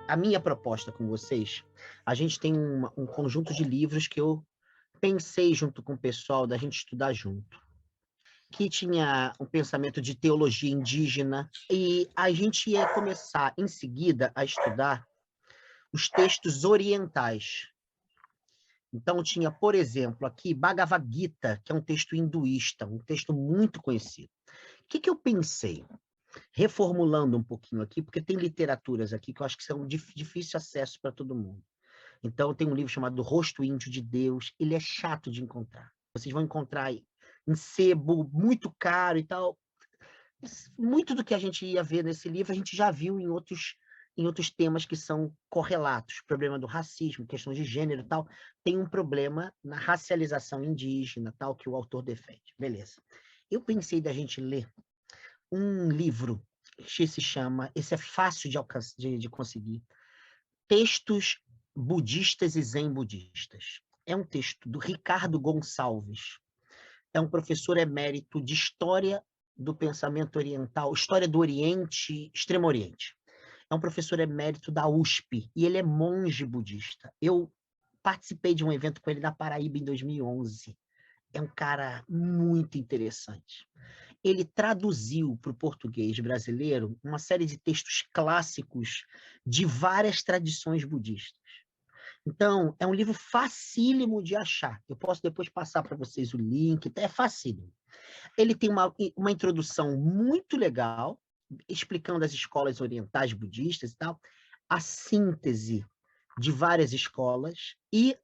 A minha proposta com vocês, a gente tem um conjunto de livros que eu pensei junto com o pessoal da gente estudar junto, que tinha um pensamento de teologia indígena, e a gente ia começar em seguida a estudar os textos orientais. Então tinha, por exemplo, aqui Bhagavad Gita, que é um texto hinduísta, um texto muito conhecido. O que eu pensei? Reformulando um pouquinho aqui, porque tem literaturas aqui que eu acho que são de difícil acesso para todo mundo. Então, tem um livro chamado Rosto Índio de Deus, ele é chato de encontrar. Vocês vão encontrar em sebo, muito caro e tal. Muito do que a gente ia ver nesse livro, a gente já viu em outros temas que são correlatos. Problema do racismo, questões de gênero e tal. Tem um problema na racialização indígena, tal, que o autor defende. Beleza. Eu pensei da gente ler um livro que se chama, esse é fácil de conseguir, Textos Budistas e Zen Budistas. É um texto do Ricardo Gonçalves. É um professor emérito de História do Pensamento Oriental, História do Oriente, Extremo Oriente. É um professor emérito da USP, e ele é monge budista. Eu participei de um evento com ele na Paraíba em 2011. É um cara muito interessante. Ele traduziu para o português brasileiro uma série de textos clássicos de várias tradições budistas. Então, é um livro facílimo de achar. Eu posso depois passar para vocês o link, é facílimo. Ele tem uma introdução muito legal, explicando as escolas orientais budistas e tal, a síntese de várias escolas e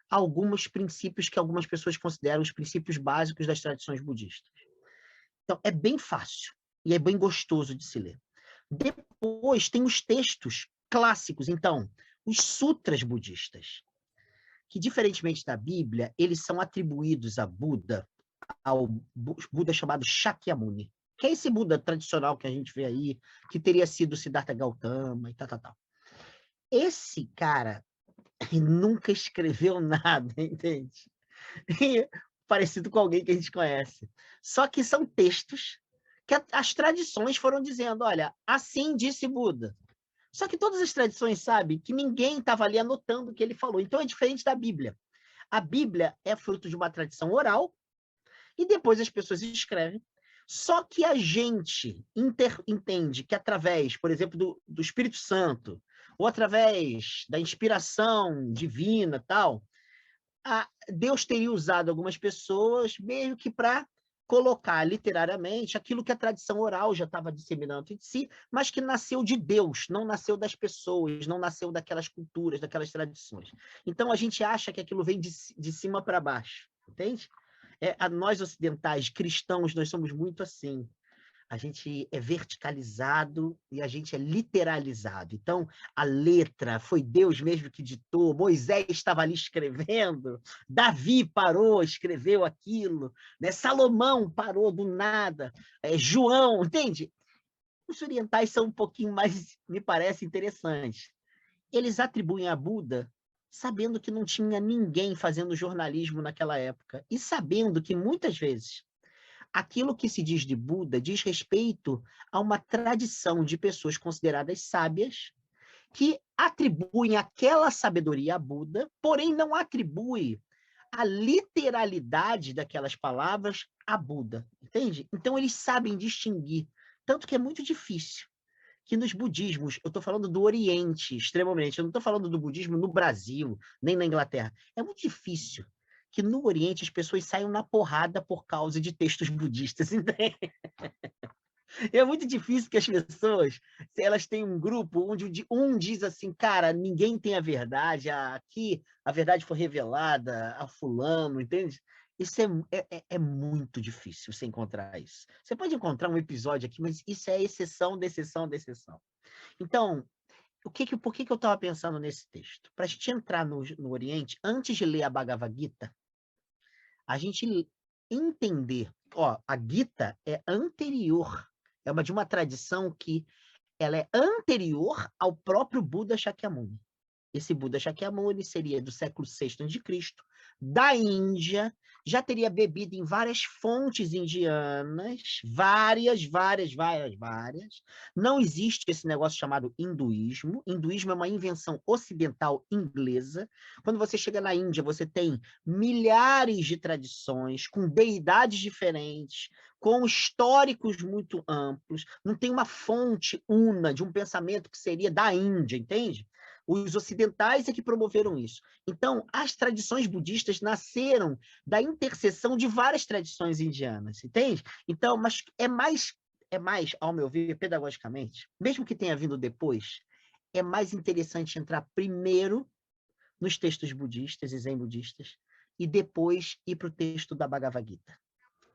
alguns princípios que algumas pessoas consideram os princípios básicos das tradições budistas. Então, é bem fácil e é bem gostoso de se ler. Depois tem os textos clássicos, então, os sutras budistas, que, diferentemente da Bíblia, eles são atribuídos a Buda, ao Buda chamado Shakyamuni, que é esse Buda tradicional que a gente vê aí, que teria sido Siddhartha Gautama e tal. Esse cara nunca escreveu nada, entende? Parecido com alguém que a gente conhece. Só que são textos que as tradições foram dizendo, olha, assim disse Buda. Só que todas as tradições sabem que ninguém estava ali anotando o que ele falou. Então é diferente da Bíblia. A Bíblia é fruto de uma tradição oral e depois as pessoas escrevem. Só que a gente entende que através, por exemplo, do Espírito Santo, ou através da inspiração divina, tal, Deus teria usado algumas pessoas meio que para colocar literariamente aquilo que a tradição oral já estava disseminando em si, mas que nasceu de Deus, não nasceu das pessoas, não nasceu daquelas culturas, daquelas tradições. Então a gente acha que aquilo vem de cima para baixo, entende? Nós ocidentais, cristãos, nós somos muito assim. A gente é verticalizado e a gente é literalizado. Então, a letra foi Deus mesmo que ditou, Moisés estava ali escrevendo, Davi parou, escreveu aquilo, né? Salomão parou do nada, João, entende? Os orientais são um pouquinho mais, me parece, interessantes. Eles atribuem a Buda sabendo que não tinha ninguém fazendo jornalismo naquela época e sabendo que, muitas vezes, aquilo que se diz de Buda diz respeito a uma tradição de pessoas consideradas sábias que atribuem aquela sabedoria a Buda, porém não atribui a literalidade daquelas palavras a Buda, entende? Então eles sabem distinguir, tanto que é muito difícil que nos budismos, eu estou falando do Oriente, extremamente, eu não estou falando do budismo no Brasil, nem na Inglaterra, é muito difícil que no Oriente as pessoas saiam na porrada por causa de textos budistas, entende? É muito difícil que as pessoas, se elas têm um grupo onde um diz assim, cara, ninguém tem a verdade, aqui a verdade foi revelada a fulano, entende? Isso é muito difícil você encontrar isso. Você pode encontrar um episódio aqui, mas isso é exceção da exceção da exceção. Então, por que eu estava pensando nesse texto? Para a gente entrar no Oriente, antes de ler a Bhagavad Gita, a gente entender, a Gita é anterior, É de uma tradição que ela é anterior ao próprio Buda Shakyamuni. Esse Buda Shakyamuni seria do século VI a.C., da Índia, já teria bebido em várias fontes indianas, várias. Não existe esse negócio chamado hinduísmo. Hinduísmo é uma invenção ocidental inglesa. Quando você chega na Índia, você tem milhares de tradições, com deidades diferentes, com históricos muito amplos. Não tem uma fonte una de um pensamento que seria da Índia, entende? Os ocidentais é que promoveram isso. Então, as tradições budistas nasceram da interseção de várias tradições indianas, entende? Então, mas é mais, ao meu ver, pedagogicamente, mesmo que tenha vindo depois, é mais interessante entrar primeiro nos textos budistas e zen budistas e depois ir para o texto da Bhagavad Gita.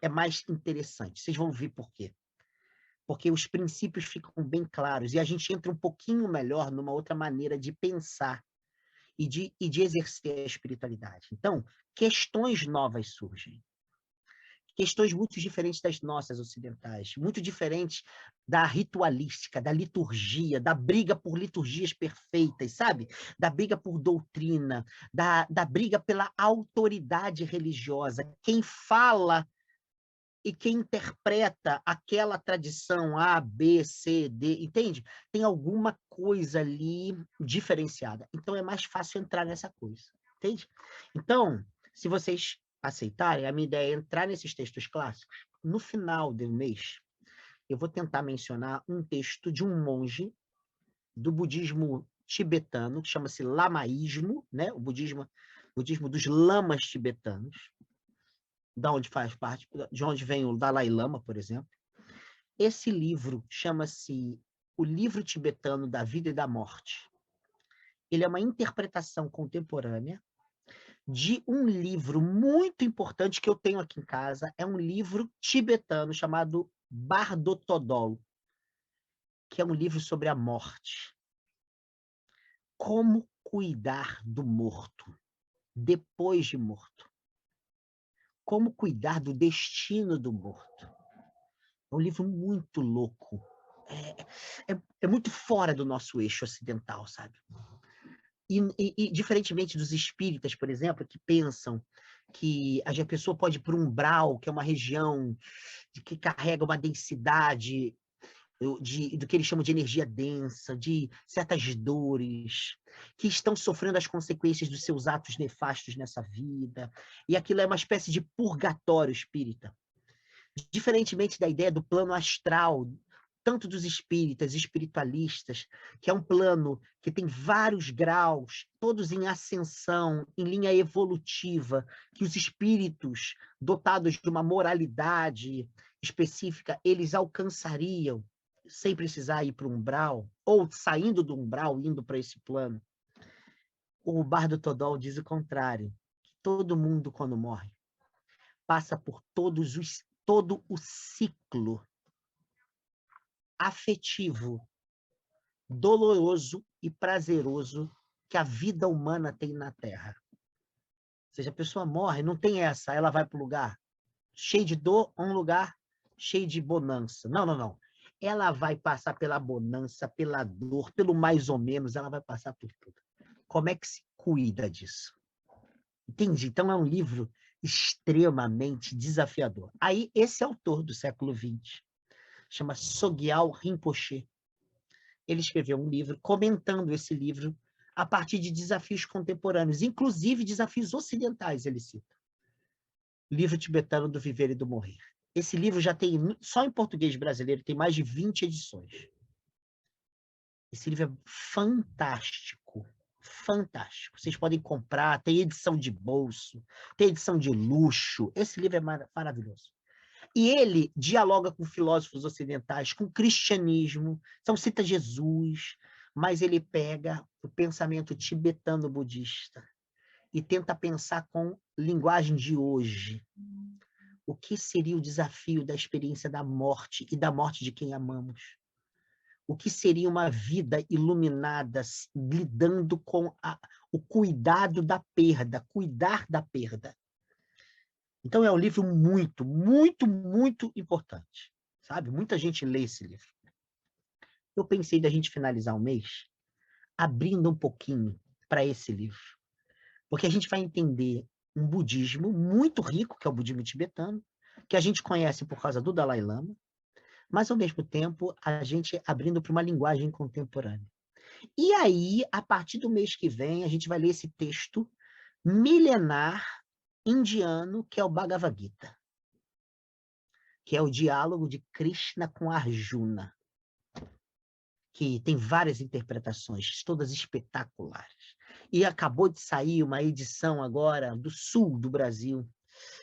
É mais interessante. Vocês vão ver por quê. Porque os princípios ficam bem claros e a gente entra um pouquinho melhor numa outra maneira de pensar e de exercer a espiritualidade. Então, questões novas surgem. Questões muito diferentes das nossas ocidentais, muito diferentes da ritualística, da liturgia, da briga por liturgias perfeitas, sabe? Da briga por doutrina, da briga pela autoridade religiosa. Quem fala e quem interpreta aquela tradição A, B, C, D, entende? Tem alguma coisa ali diferenciada. Então, é mais fácil entrar nessa coisa, entende? Então, se vocês aceitarem, a minha ideia é entrar nesses textos clássicos. No final do mês, eu vou tentar mencionar um texto de um monge do budismo tibetano, que chama-se lamaísmo, né? O budismo dos lamas tibetanos, da onde faz parte, de onde vem o Dalai Lama, por exemplo. Esse livro chama-se O Livro Tibetano da Vida e da Morte. Ele é uma interpretação contemporânea de um livro muito importante que eu tenho aqui em casa. É um livro tibetano chamado Bardo Todol, que é um livro sobre a morte. Como cuidar do morto depois de morto. Como cuidar do destino do morto. É um livro muito louco. É muito fora do nosso eixo ocidental, sabe? E diferentemente dos espíritas, por exemplo, que pensam que a pessoa pode ir para um umbral, que é uma região que carrega uma densidade do que eles chamam de energia densa, de certas dores, que estão sofrendo as consequências dos seus atos nefastos nessa vida. E aquilo é uma espécie de purgatório espírita. Diferentemente da ideia do plano astral, tanto dos espíritas, espiritualistas, que é um plano que tem vários graus, todos em ascensão, em linha evolutiva, que os espíritos dotados de uma moralidade específica, eles alcançariam sem precisar ir para o umbral, ou saindo do umbral, indo para esse plano. O Bardo Todol diz o contrário, que todo mundo, quando morre, passa por todo o ciclo afetivo, doloroso e prazeroso que a vida humana tem na Terra. Ou seja, a pessoa morre, não tem essa, ela vai para o lugar cheio de dor, um lugar cheio de bonança. Não. Ela vai passar pela bonança, pela dor, pelo mais ou menos, ela vai passar por tudo. Como é que se cuida disso? Entende? Então, é um livro extremamente desafiador. Aí, esse autor do século XX, chama Sogyal Rinpoche. Ele escreveu um livro comentando esse livro a partir de desafios contemporâneos, inclusive desafios ocidentais, ele cita. Livro tibetano do Viver e do Morrer. Esse livro já tem, só em português brasileiro, tem mais de 20 edições. Esse livro é fantástico. Fantástico. Vocês podem comprar, tem edição de bolso, tem edição de luxo. Esse livro é maravilhoso. E ele dialoga com filósofos ocidentais, com o cristianismo, então cita Jesus, mas ele pega o pensamento tibetano-budista e tenta pensar com linguagem de hoje. O que seria o desafio da experiência da morte e da morte de quem amamos? O que seria uma vida iluminada, lidando com o cuidado da perda, cuidar da perda? Então, é um livro muito, muito, muito importante. sabe? Muita gente lê esse livro. Eu pensei da gente finalizar o mês abrindo um pouquinho para esse livro, porque a gente vai entender um budismo muito rico, que é o budismo tibetano, que a gente conhece por causa do Dalai Lama, mas, ao mesmo tempo, a gente abrindo para uma linguagem contemporânea. E aí, a partir do mês que vem, a gente vai ler esse texto milenar indiano, que é o Bhagavad Gita, que é o diálogo de Krishna com Arjuna, que tem várias interpretações, todas espetaculares. E acabou de sair uma edição agora do sul do Brasil,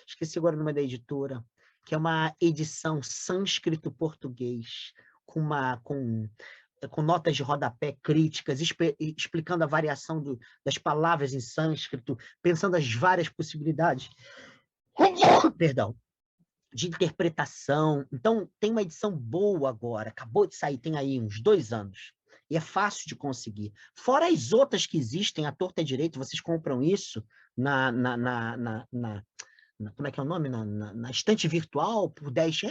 esqueci agora o nome da editora, que é uma edição sânscrito-português, com notas de rodapé críticas, explicando a variação das palavras em sânscrito, pensando as várias possibilidades, perdão, de interpretação. Então, tem uma edição boa agora, acabou de sair, tem aí uns 2 anos. E é fácil de conseguir. Fora as outras que existem, à torta e à direita, vocês compram isso como é que é o nome? Na estante virtual por R$ 10.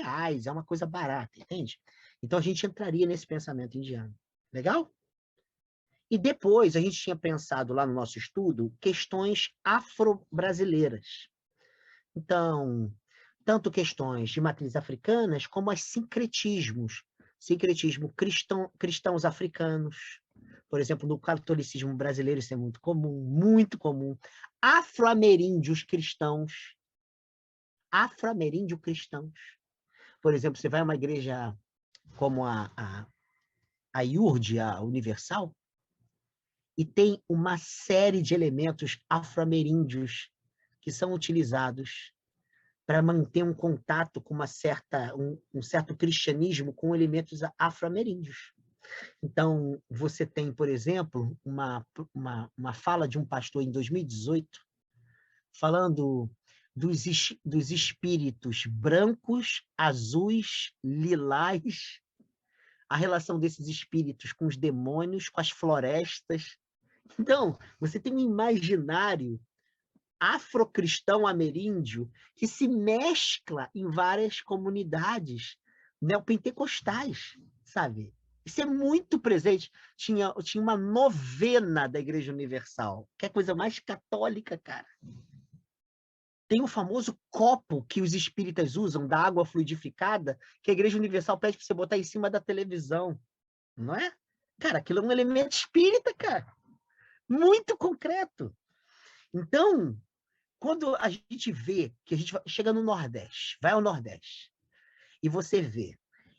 É uma coisa barata, entende? Então, a gente entraria nesse pensamento indiano. Legal? E depois, a gente tinha pensado lá no nosso estudo questões afro-brasileiras. Então, tanto questões de matriz africanas, como as sincretismos. Sincretismo cristãos africanos. Por exemplo, no catolicismo brasileiro isso é muito comum, muito comum. Afro-ameríndios cristãos. Afro-ameríndio cristãos. Por exemplo, você vai a uma igreja como a IURD, a Universal, e tem uma série de elementos afro-ameríndios que são utilizados para manter um contato com um certo cristianismo com elementos afro-ameríndios. Então, você tem, por exemplo, uma fala de um pastor em 2018, falando dos espíritos brancos, azuis, lilás, a relação desses espíritos com os demônios, com as florestas. Então, você tem um imaginário afrocristão ameríndio que se mescla em várias comunidades neopentecostais, sabe? Isso é muito presente. Tinha uma novena da Igreja Universal, que é a coisa mais católica, cara. Tem o famoso copo que os espíritas usam, da água fluidificada, que a Igreja Universal pede para você botar em cima da televisão, não é? Cara, aquilo é um elemento espírita, cara. Muito concreto. Então, quando a gente vê que a gente chega no Nordeste, vai ao Nordeste, e você vê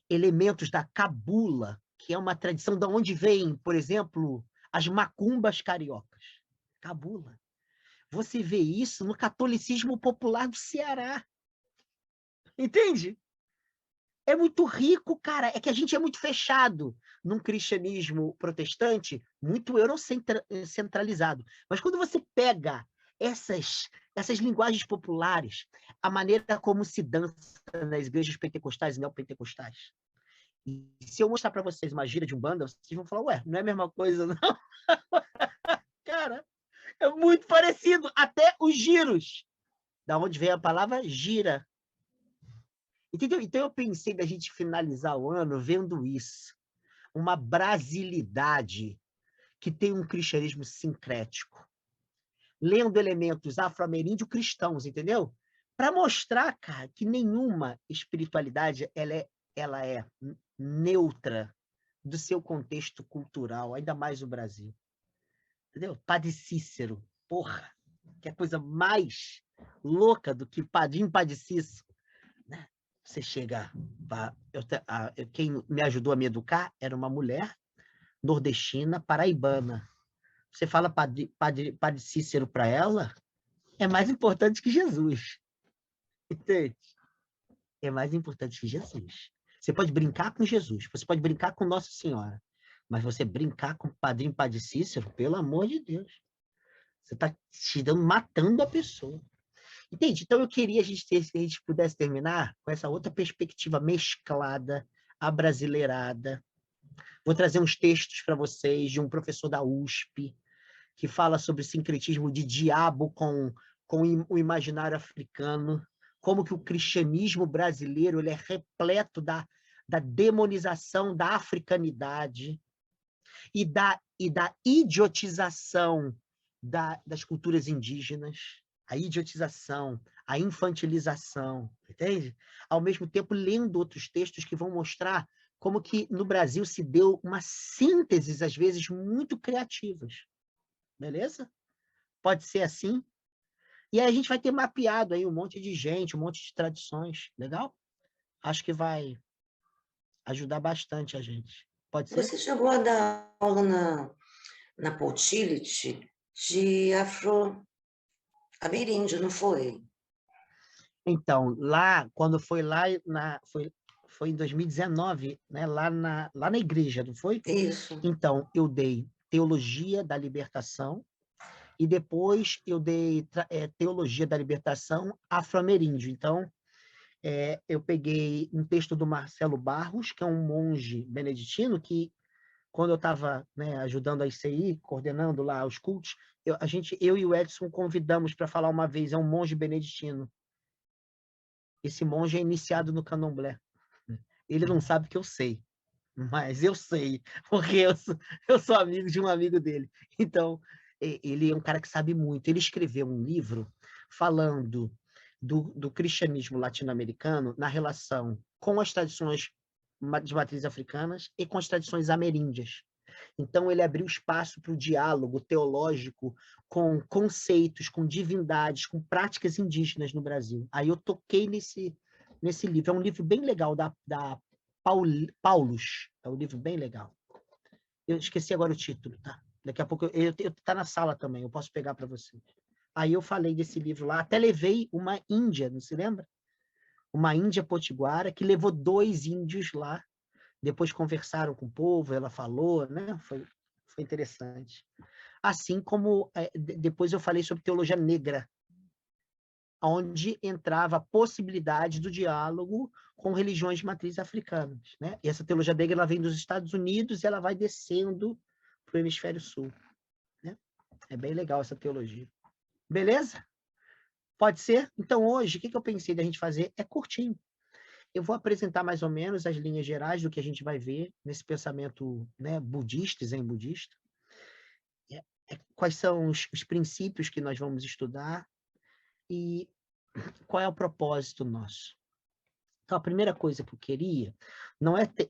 elementos da cabula, que é uma tradição de onde vem, por exemplo, as macumbas cariocas. Cabula. Você vê isso no catolicismo popular do Ceará. Entende? É muito rico, cara. É que a gente é muito fechado num cristianismo protestante, muito eurocentralizado. Mas quando você pega essas linguagens populares, a maneira como se dança nas igrejas pentecostais e neopentecostais, e se eu mostrar para vocês uma gira de Umbanda, vocês vão falar, ué, não é a mesma coisa, não? Cara, é muito parecido. Até os giros. Da onde vem a palavra gira. Entendeu? Então eu pensei da gente finalizar o ano vendo isso. Uma brasilidade que tem um cristianismo sincrético. Lendo elementos afro-ameríndio cristãos, entendeu? Para mostrar, cara, que nenhuma espiritualidade ela é neutra do seu contexto cultural, ainda mais o Brasil. Entendeu? Padre Cícero, porra, que é coisa mais louca do que Padre Cícero. Né? Você chega... Quem me ajudou a me educar era uma mulher nordestina, paraibana. Você fala Padre Cícero para ela, é mais importante que Jesus. Entende? É mais importante que Jesus. Você pode brincar com Jesus, você pode brincar com Nossa Senhora, mas você brincar com o Padre Cícero, pelo amor de Deus, você está matando a pessoa. Entende? Então eu queria que a gente pudesse terminar com essa outra perspectiva mesclada, abrasileirada. Vou trazer uns textos para vocês de um professor da USP, que fala sobre o sincretismo de diabo com o imaginário africano, como que o cristianismo brasileiro ele é repleto da demonização da africanidade e da idiotização das culturas indígenas, a idiotização, a infantilização, entende? Ao mesmo tempo, lendo outros textos que vão mostrar como que no Brasil se deu uma síntese, às vezes, muito criativas. Beleza? Pode ser assim? E aí a gente vai ter mapeado aí um monte de gente, um monte de tradições. Legal? Acho que vai ajudar bastante a gente. Pode ser? Você chegou a dar aula na Poutility de afro-ameríndio, não foi? Então, lá, quando foi lá, foi em 2019, né? Lá na igreja, não foi? Isso. Então, eu dei Teologia da Libertação e depois eu dei Teologia da Libertação afro-ameríndio. Então, eu peguei um texto do Marcelo Barros, que é um monge beneditino, que quando eu estava, né, ajudando a ICI, coordenando lá os cultos, eu e o Edson convidamos para falar uma vez, é um monge beneditino. Esse monge é iniciado no candomblé. Ele não sabe que eu sei, mas eu sei, porque eu sou amigo de um amigo dele. Então, ele é um cara que sabe muito. Ele escreveu um livro falando do cristianismo latino-americano na relação com as tradições de matriz africanas e com as tradições ameríndias. Então, ele abriu espaço para o diálogo teológico com conceitos, com divindades, com práticas indígenas no Brasil. Aí eu toquei nesse livro. É um livro bem legal, da Paulus. É um livro bem legal. Eu esqueci agora o título, tá? Daqui a pouco tá na sala também, eu posso pegar para você. Aí eu falei desse livro lá, até levei uma índia, não se lembra? Uma índia potiguara que levou 2 índios lá, depois conversaram com o povo, ela falou, né? Foi interessante. Assim como depois eu falei sobre teologia negra, onde entrava a possibilidade do diálogo com religiões de matriz africanas, né? E essa teologia negra ela vem dos Estados Unidos e ela vai descendo para o hemisfério sul, né? É bem legal essa teologia. Beleza? Pode ser? Então, hoje, o que eu pensei da gente fazer é curtinho. Eu vou apresentar mais ou menos as linhas gerais do que a gente vai ver nesse pensamento, né, budista, zen budista. Quais são os princípios que nós vamos estudar e qual é o propósito nosso. Então, a primeira coisa que eu queria,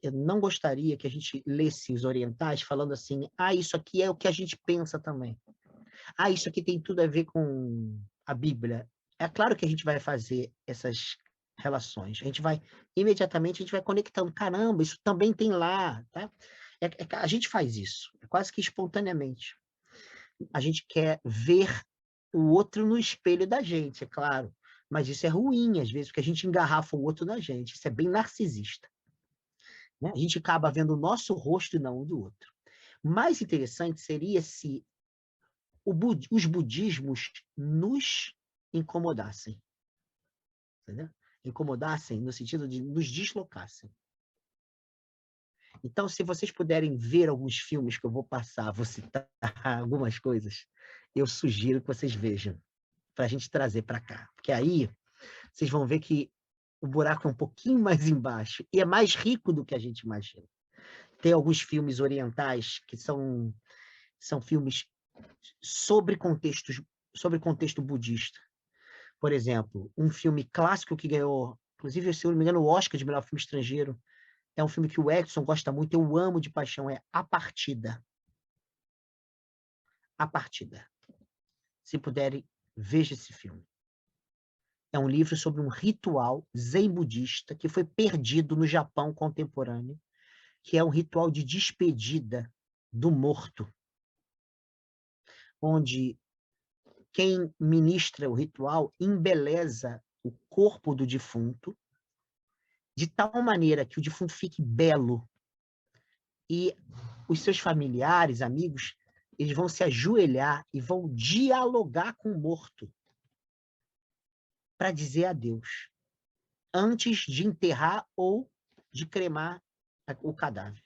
eu não gostaria que a gente lesse os orientais falando assim, isso aqui é o que a gente pensa também. Isso aqui tem tudo a ver com a Bíblia. É claro que a gente vai fazer essas relações. Imediatamente, a gente vai conectando. Caramba, isso também tem lá, tá? A gente faz isso, quase que espontaneamente. A gente quer ver o outro no espelho da gente, é claro. Mas isso é ruim, às vezes, porque a gente engarrafa o outro na gente. Isso é bem narcisista, né? A gente acaba vendo o nosso rosto e não o do outro. Mais interessante seria se os budismos nos incomodassem. Entendeu? Incomodassem no sentido de nos deslocassem. Então, se vocês puderem ver alguns filmes que eu vou passar, vou citar algumas coisas, eu sugiro que vocês vejam, para a gente trazer para cá. Porque aí vocês vão ver que o buraco é um pouquinho mais embaixo e é mais rico do que a gente imagina. Tem alguns filmes orientais que são filmes sobre contexto budista. Por exemplo, um filme clássico que ganhou, inclusive, se eu não me engano, o Oscar de melhor filme estrangeiro, é um filme que o Edson gosta muito, eu amo de paixão, é A Partida. A Partida. Se puderem, veja esse filme. É um livro sobre um ritual zen budista que foi perdido no Japão contemporâneo, que é um ritual de despedida do morto, onde quem ministra o ritual embeleza o corpo do defunto de tal maneira que o defunto fique belo e os seus familiares, amigos, eles vão se ajoelhar e vão dialogar com o morto para dizer adeus, antes de enterrar ou de cremar o cadáver.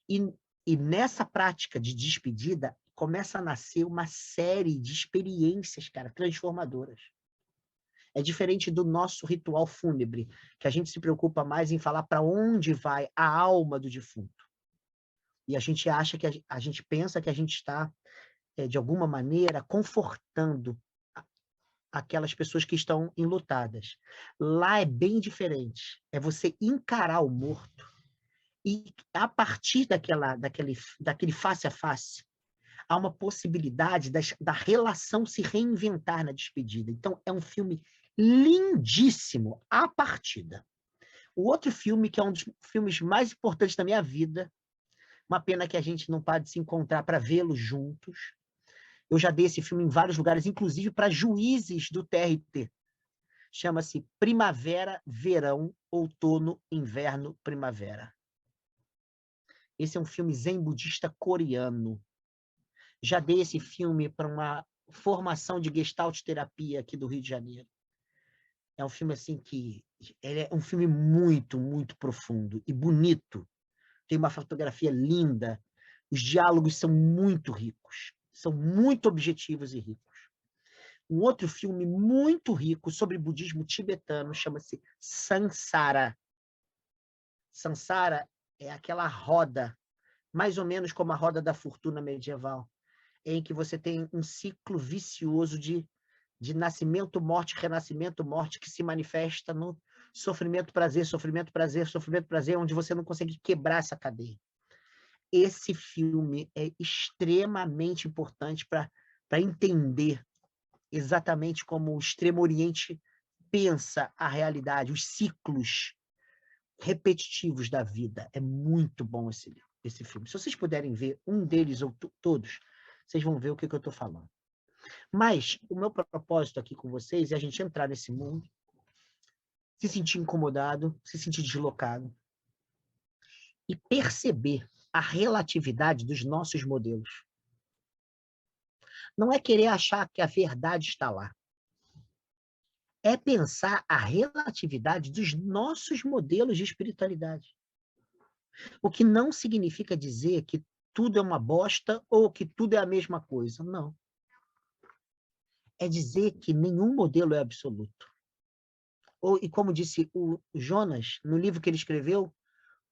E nessa prática de despedida, começa a nascer uma série de experiências, cara, transformadoras. É diferente do nosso ritual fúnebre, que a gente se preocupa mais em falar para onde vai a alma do defunto. E a gente acha que a gente pensa que a gente está, de alguma maneira, confortando aquelas pessoas que estão enlutadas. Lá é bem diferente. É você encarar o morto e, a partir daquele face a face, há uma possibilidade da relação se reinventar na despedida. Então, é um filme lindíssimo, A Partida. O outro filme, que é um dos filmes mais importantes da minha vida, uma pena que a gente não pode se encontrar para vê-lo juntos. Eu já dei esse filme em vários lugares, inclusive para juízes do TRT. Chama-se Primavera, Verão, Outono, Inverno, Primavera. Esse é um filme zen budista coreano. Já dei esse filme para uma formação de Gestalt terapia aqui do Rio de Janeiro. É um filme assim que ele é um filme muito, muito profundo e bonito. Tem uma fotografia linda. Os diálogos são muito ricos, são muito objetivos e ricos. Um outro filme muito rico sobre budismo tibetano chama-se Sansara. Sansara é aquela roda, mais ou menos como a roda da fortuna medieval, em que você tem um ciclo vicioso de nascimento, morte, renascimento, morte, que se manifesta no sofrimento, prazer, sofrimento, prazer, sofrimento, prazer, onde você não consegue quebrar essa cadeia. Esse filme é extremamente importante para entender exatamente como o Extremo Oriente pensa a realidade, os ciclos repetitivos da vida. É muito bom esse filme. Se vocês puderem ver um deles ou todos, vocês vão ver o que eu estou falando. Mas o meu propósito aqui com vocês é a gente entrar nesse mundo, se sentir incomodado, se sentir deslocado e perceber a relatividade dos nossos modelos. Não é querer achar que a verdade está lá. É pensar a relatividade dos nossos modelos de espiritualidade. O que não significa dizer que tudo é uma bosta ou que tudo é a mesma coisa. Não. É dizer que nenhum modelo é absoluto. E como disse o Jonas, no livro que ele escreveu,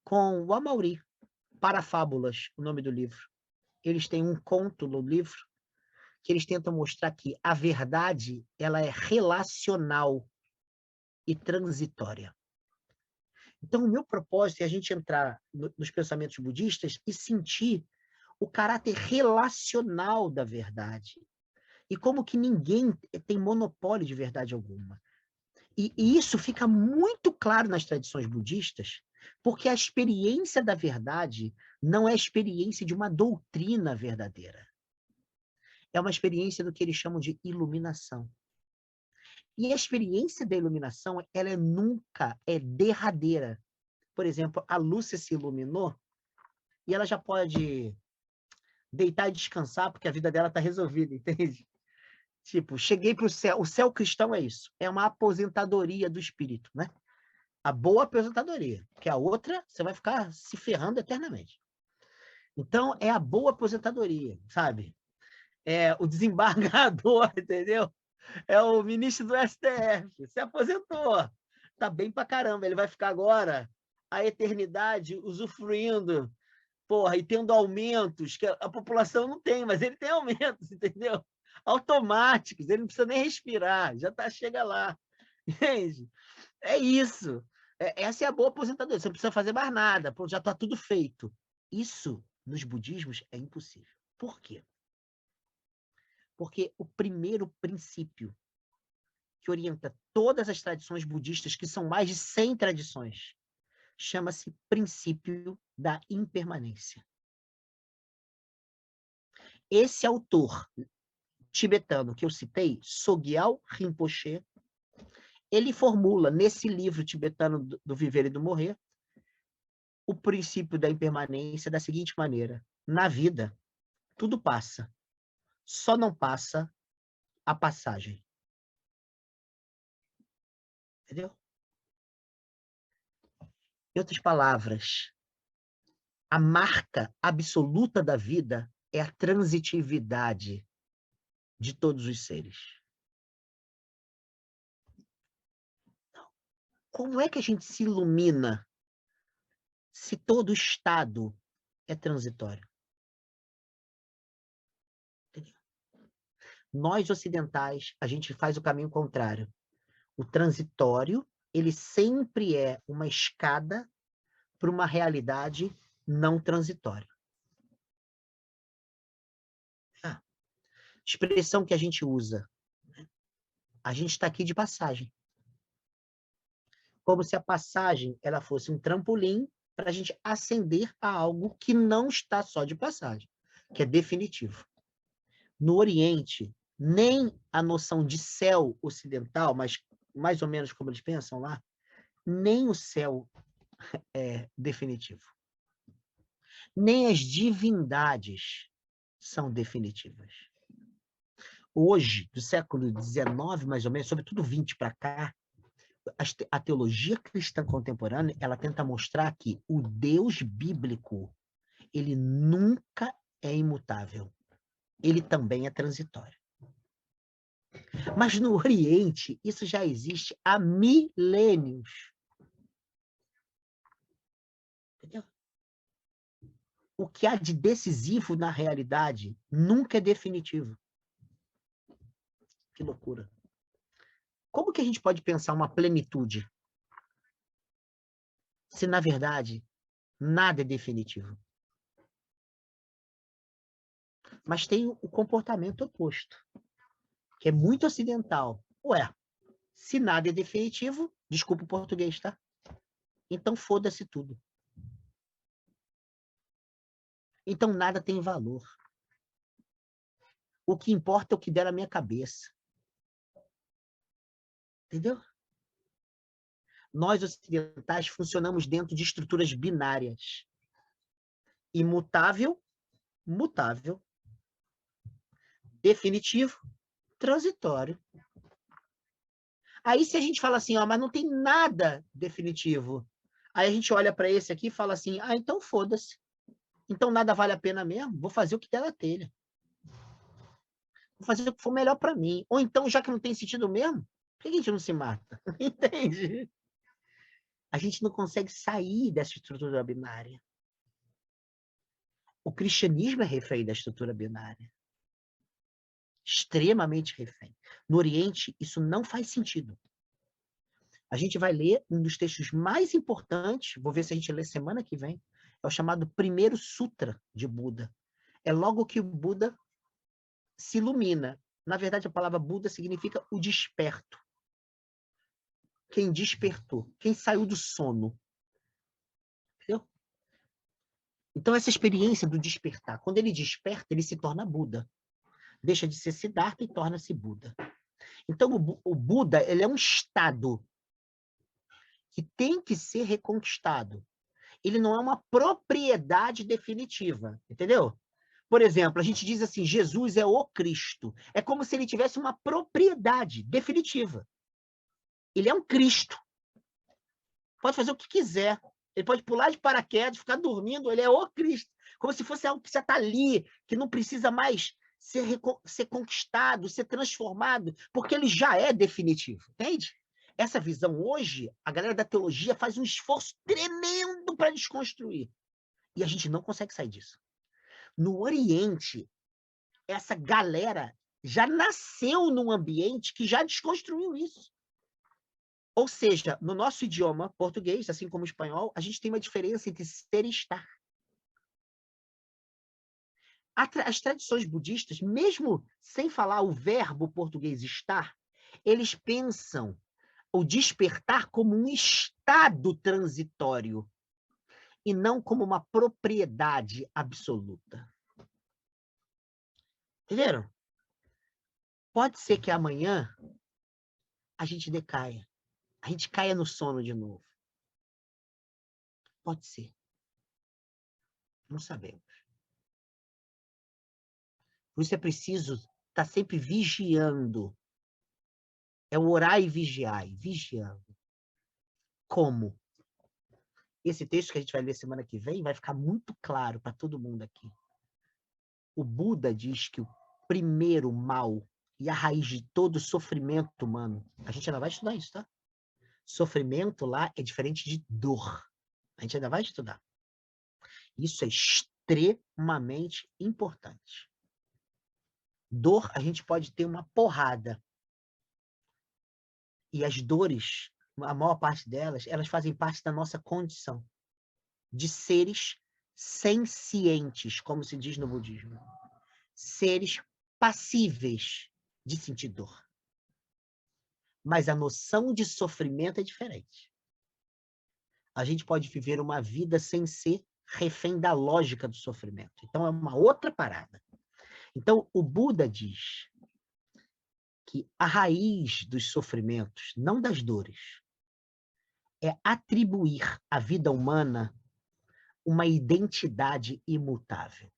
com o Amaury, Parafábulas, o nome do livro. Eles têm um conto no livro que eles tentam mostrar que a verdade ela é relacional e transitória. Então, o meu propósito é a gente entrar nos pensamentos budistas e sentir o caráter relacional da verdade. E como que ninguém tem monopólio de verdade alguma. E isso fica muito claro nas tradições budistas, porque a experiência da verdade não é a experiência de uma doutrina verdadeira. É uma experiência do que eles chamam de iluminação. E a experiência da iluminação, ela nunca é derradeira. Por exemplo, a Lúcia se iluminou e ela já pode deitar e descansar porque a vida dela está resolvida, entende? Tipo, cheguei para o céu. O céu cristão é isso. É uma aposentadoria do espírito, né? A boa aposentadoria. Porque a outra, você vai ficar se ferrando eternamente. Então, é a boa aposentadoria, sabe? É o desembargador, entendeu? É o ministro do STF. Se aposentou. Tá bem pra caramba. Ele vai ficar agora a eternidade usufruindo, porra, e tendo aumentos que a população não tem, mas ele tem aumentos, entendeu? Automáticos, ele não precisa nem respirar, já tá, chega lá. Entende? É isso. Essa é a boa aposentadoria. Você não precisa fazer mais nada, já está tudo feito. Isso, nos budismos, é impossível. Por quê? Porque o primeiro princípio que orienta todas as tradições budistas, que são mais de 100 tradições, chama-se princípio da impermanência. Esse autor tibetano que eu citei, Sogyal Rinpoche, ele formula nesse livro tibetano do Viver e do Morrer o princípio da impermanência da seguinte maneira: na vida, tudo passa, só não passa a passagem. Entendeu? Em outras palavras, a marca absoluta da vida é a transitividade de todos os seres. Como é que a gente se ilumina se todo estado é transitório? Entendeu? Nós ocidentais, a gente faz o caminho contrário. O transitório, ele sempre é uma escada para uma realidade não transitória. Ah, expressão que a gente usa. A gente está aqui de passagem. Como se a passagem ela fosse um trampolim para a gente ascender a algo que não está só de passagem, que é definitivo. No Oriente, nem a noção de céu ocidental, mas mais ou menos como eles pensam lá, nem o céu é definitivo. Nem as divindades são definitivas. Hoje, do século XIX, mais ou menos, sobretudo 20 para cá, a teologia cristã contemporânea, ela tenta mostrar que o Deus bíblico, ele nunca é imutável. Ele também é transitório. Mas no Oriente, isso já existe há milênios. Entendeu? O que há de decisivo na realidade nunca é definitivo. Que loucura. Como que a gente pode pensar uma plenitude se, na verdade, nada é definitivo? Mas tem o comportamento oposto, que é muito ocidental. Ué, se nada é definitivo, desculpa o português, tá? Então foda-se tudo. Então nada tem valor. O que importa é o que der na minha cabeça. Entendeu? Nós ocidentais funcionamos dentro de estruturas binárias. Imutável, mutável. Definitivo, transitório. Aí se a gente fala assim, ó, mas não tem nada definitivo. Aí a gente olha para esse aqui e fala assim, ah, então foda-se. Então nada vale a pena mesmo, vou fazer o que der na telha. Vou fazer o que for melhor para mim. Ou então, já que não tem sentido mesmo, por que a gente não se mata? Entende? A gente não consegue sair dessa estrutura binária. O cristianismo é refém da estrutura binária. Extremamente refém. No Oriente, isso não faz sentido. A gente vai ler um dos textos mais importantes, vou ver se a gente lê semana que vem, é o chamado Primeiro Sutra de Buda. É logo que o Buda se ilumina. Na verdade, a palavra Buda significa o desperto. Quem despertou, quem saiu do sono. Entendeu? Então, essa experiência do despertar, quando ele desperta, ele se torna Buda. Deixa de ser Siddhartha e torna-se Buda. Então, o Buda, ele é um estado que tem que ser reconquistado. Ele não é uma propriedade definitiva, entendeu? Por exemplo, a gente diz assim, Jesus é o Cristo. É como se ele tivesse uma propriedade definitiva. Ele é um Cristo. Pode fazer o que quiser. Ele pode pular de paraquedas, ficar dormindo, ele é o Cristo. Como se fosse algo que já está ali, que não precisa mais ser conquistado, ser transformado, porque ele já é definitivo, entende? Essa visão hoje, a galera da teologia faz um esforço tremendo para desconstruir. E a gente não consegue sair disso. No Oriente, essa galera já nasceu num ambiente que já desconstruiu isso. Ou seja, no nosso idioma português, assim como o espanhol, a gente tem uma diferença entre ser e estar. As tradições budistas, mesmo sem falar o verbo português estar, eles pensam o despertar como um estado transitório e não como uma propriedade absoluta. Entenderam? Pode ser que amanhã a gente decaia, a gente caia no sono de novo. Pode ser. Não sabemos. Por isso é preciso estar sempre vigiando. É o orar e vigiar, vigiando. Como? Esse texto que a gente vai ler semana que vem vai ficar muito claro para todo mundo aqui. O Buda diz que o primeiro mal e a raiz de todo sofrimento humano, a gente ainda vai estudar isso, tá? Sofrimento lá é diferente de dor. A gente ainda vai estudar. Isso é extremamente importante. Dor, a gente pode ter uma porrada. E as dores, a maior parte delas, elas fazem parte da nossa condição de seres sencientes, como se diz no budismo. Seres passíveis de sentir dor. Mas a noção de sofrimento é diferente. A gente pode viver uma vida sem ser refém da lógica do sofrimento. Então, é uma outra parada. Então, o Buda diz que a raiz dos sofrimentos, não das dores, é atribuir à vida humana uma identidade imutável.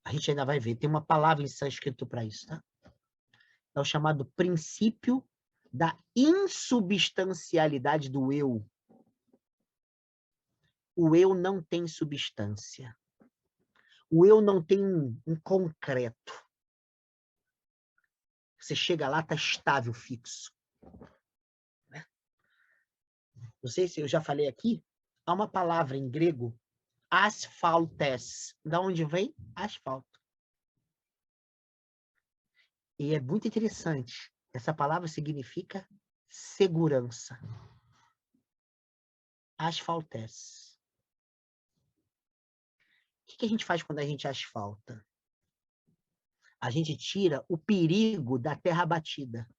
A gente ainda vai ver, tem uma palavra em sânscrito para isso, tá? É o chamado princípio da insubstancialidade do eu. O eu não tem substância. O eu não tem um concreto. Você chega lá, está estável, fixo. Né? Não sei se eu já falei aqui, há uma palavra em grego, asfaltes. Da onde vem? Asfalto. E é muito interessante. Essa palavra significa segurança. Asfaltes. O que a gente faz quando a gente asfalta? A gente tira o perigo da terra batida,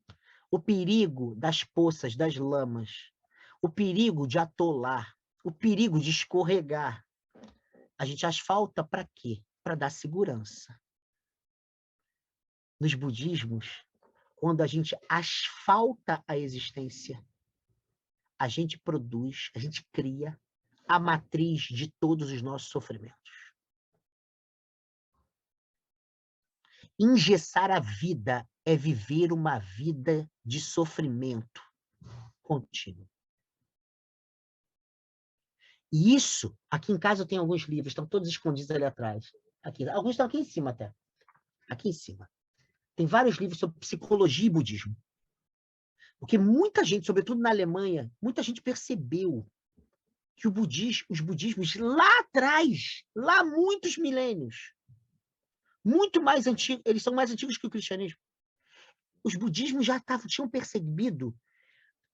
o perigo das poças, das lamas, o perigo de atolar, o perigo de escorregar. A gente asfalta para quê? Para dar segurança. Nos budismos, quando a gente asfalta a existência, a gente produz, a gente cria a matriz de todos os nossos sofrimentos. Engessar a vida é viver uma vida de sofrimento contínuo. E isso, aqui em casa eu tenho alguns livros, estão todos escondidos ali atrás. Aqui, alguns estão aqui em cima até. Aqui em cima. Tem vários livros sobre psicologia e budismo. Porque muita gente, sobretudo na Alemanha, muita gente percebeu que os budismos lá atrás, lá há muitos milênios, muito mais antigos, eles são mais antigos que o cristianismo. Os budismos já tinham percebido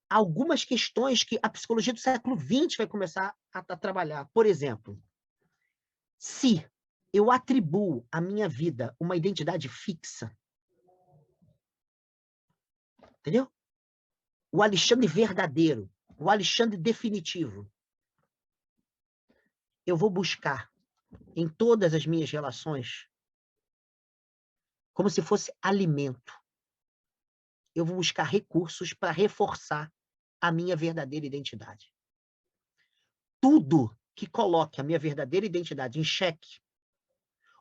algumas questões que a psicologia do século XX vai começar a trabalhar. Por exemplo, se eu atribuo à minha vida uma identidade fixa, entendeu? O Alexandre verdadeiro, o Alexandre definitivo, eu vou buscar em todas as minhas relações como se fosse alimento. Eu vou buscar recursos para reforçar a minha verdadeira identidade. Tudo que coloque a minha verdadeira identidade em xeque,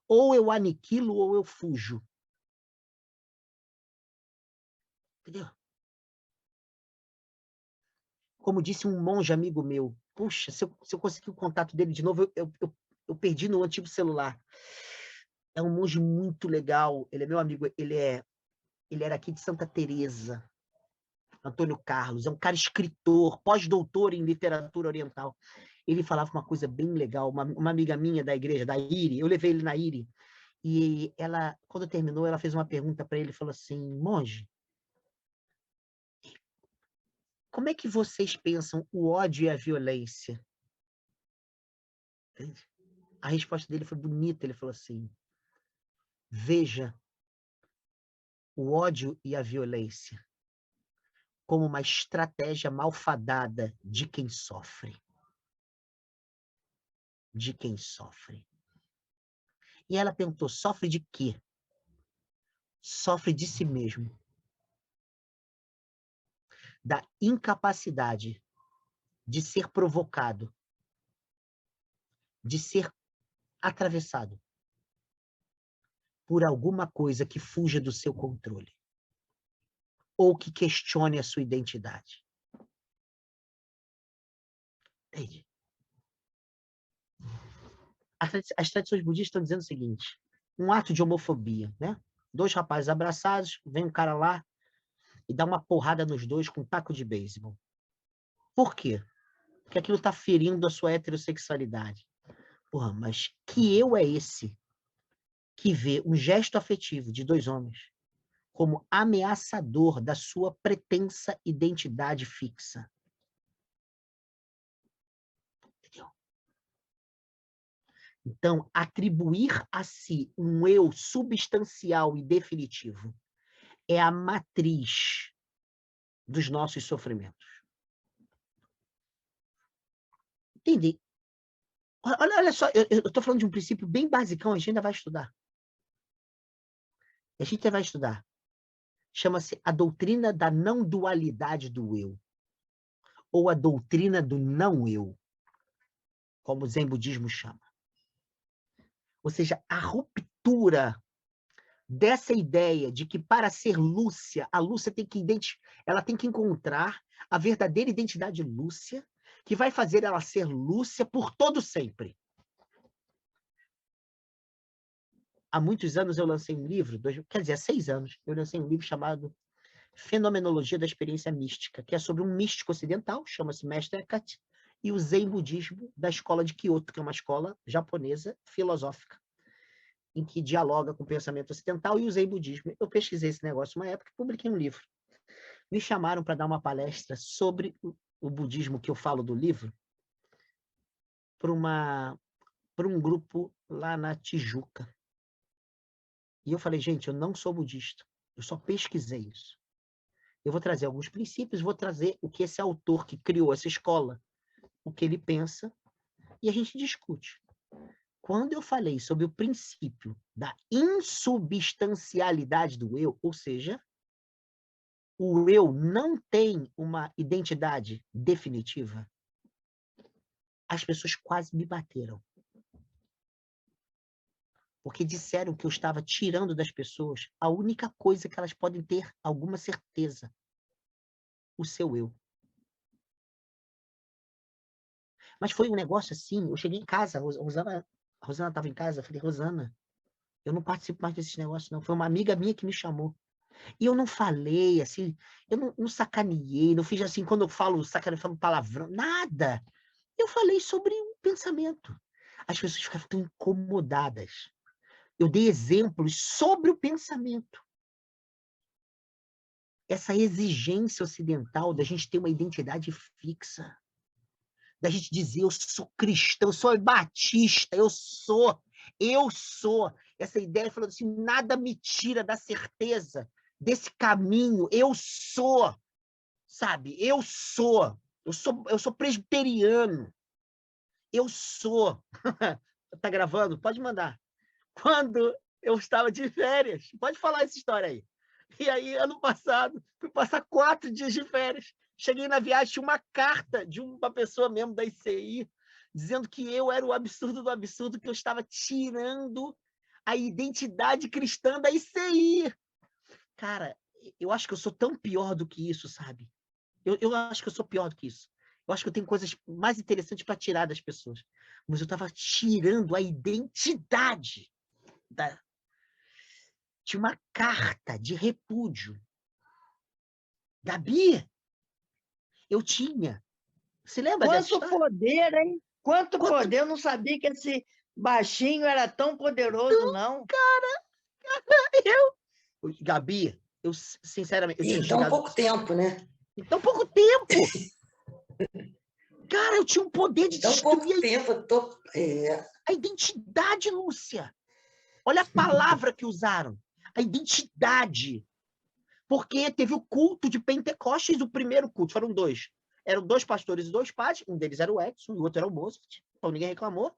ou eu aniquilo ou eu fujo. Entendeu? Como disse um monge amigo meu, puxa, se eu conseguir o contato dele de novo, eu perdi no antigo celular. É um monge muito legal, ele é meu amigo, ele era aqui de Santa Teresa, Antônio Carlos, é um cara escritor, pós-doutor em literatura oriental. Ele falava uma coisa bem legal, uma amiga minha da igreja, da IRI, eu levei ele na IRI, e ela, quando terminou, ela fez uma pergunta para ele, falou assim, monge, como é que vocês pensam o ódio e a violência? Entende? A resposta dele foi bonita, ele falou assim, veja o ódio e a violência como uma estratégia malfadada de quem sofre. De quem sofre. E ela perguntou, sofre de quê? Sofre de si mesmo. Da incapacidade de ser provocado, de ser atravessado por alguma coisa que fuja do seu controle ou que questione a sua identidade. Entende? As tradições budistas estão dizendo o seguinte, um ato de homofobia, né? Dois rapazes abraçados, vem um cara lá e dar uma porrada nos dois com um taco de beisebol. Por quê? Porque aquilo está ferindo a sua heterossexualidade. Porra, mas que eu é esse que vê um gesto afetivo de dois homens como ameaçador da sua pretensa identidade fixa? Entendeu? Então, atribuir a si um eu substancial e definitivo é a matriz dos nossos sofrimentos. Entende? Olha só, eu estou falando de um princípio bem basicão, a gente ainda vai estudar. A gente vai estudar. Chama-se a doutrina da não dualidade do eu, ou a doutrina do não eu, como o Zen budismo chama. Ou seja, a ruptura dessa ideia de que para ser Lúcia, a Lúcia ela tem que encontrar a verdadeira identidade Lúcia, que vai fazer ela ser Lúcia por todo sempre. Há muitos anos eu lancei um livro, quer dizer, há 6 anos, eu lancei um livro chamado Fenomenologia da Experiência Mística, que é sobre um místico ocidental, chama-se Mestre Eckhart, e o Zen budismo da escola de Kyoto, que é uma escola japonesa filosófica, em que dialoga com o pensamento ocidental e o Zen budismo. Eu pesquisei esse negócio uma época e publiquei um livro. Me chamaram para dar uma palestra sobre o budismo que eu falo do livro para um grupo lá na Tijuca. E eu falei, gente, eu não sou budista, eu só pesquisei isso. Eu vou trazer alguns princípios, vou trazer o que esse autor que criou essa escola, o que ele pensa, e a gente discute. Quando eu falei sobre o princípio da insubstancialidade do eu, ou seja, o eu não tem uma identidade definitiva, as pessoas quase me bateram. Porque disseram que eu estava tirando das pessoas a única coisa que elas podem ter alguma certeza: o seu eu. Mas foi um negócio assim, eu cheguei em casa, a Rosana estava em casa, eu falei, Rosana, eu não participo mais desses negócios, não. Foi uma amiga minha que me chamou. E eu não falei, assim, eu não sacaneei, não fiz assim, quando eu falo sacaneio, eu falo palavrão, nada. Eu falei sobre um pensamento. As pessoas ficaram tão incomodadas. Eu dei exemplos sobre o pensamento. Essa exigência ocidental da gente ter uma identidade fixa, da gente dizer, eu sou cristão, eu sou batista, eu sou. Essa ideia falando assim, nada me tira da certeza desse caminho, eu sou, sabe? Eu sou presbiteriano, eu sou. Tá gravando? Pode mandar. Quando eu estava de férias, pode falar essa história aí. E aí, ano passado, fui passar 4 dias de férias. Cheguei na viagem, tinha uma carta de uma pessoa mesmo da ICI, dizendo que eu era o absurdo do absurdo, que eu estava tirando a identidade cristã da ICI. Cara, eu acho que eu sou tão pior do que isso, sabe? Eu acho que eu sou pior do que isso. Eu acho que eu tenho coisas mais interessantes para tirar das pessoas. Mas eu estava tirando a identidade da... Tinha uma carta de repúdio. Gabi, eu tinha. Você lembra dessa Quanto história? poder, hein? Quanto poder! Eu não sabia que esse baixinho era tão poderoso, não. Gabi, eu sinceramente, eu tinha Em tão chegado... pouco tempo, né? Em tão pouco tempo! Cara, eu tinha um poder de Em tão pouco destruir tempo, a identidade, Lúcia. Olha a palavra que usaram. A identidade. Porque teve o culto de Pentecostes, o primeiro culto, foram 2. Eram 2 pastores e 2 padres, um deles era o Edson, e o outro era o Mozart, então ninguém reclamou.